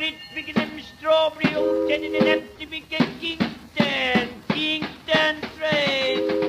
Street, picking them strawberry oats and in an empty big Kingston train.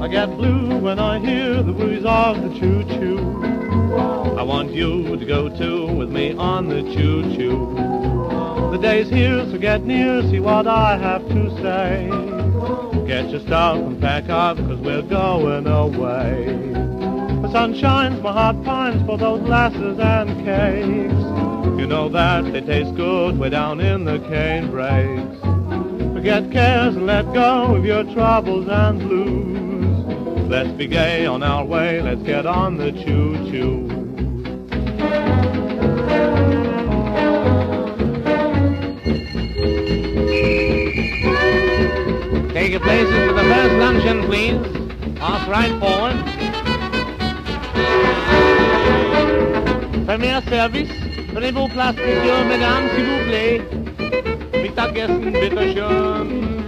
I get blue when I hear the wheeze of the choo-choo. I want you to go too with me on the choo-choo. The day's here, so get near, see what I have to say. Get your stuff and pack up, 'cause we're going away. The sun shines, my heart pines for those glasses and cakes. You know that they taste good way down in the cane breaks. Forget cares and let go of your troubles and blues. Let's be gay on our way, let's get on the choo-choo. Take your places for the first luncheon, please. Pass right forward. Premier service. Prenez vos places, messieurs, mesdames, s'il vous plaît. Mittagessen, bitteschön.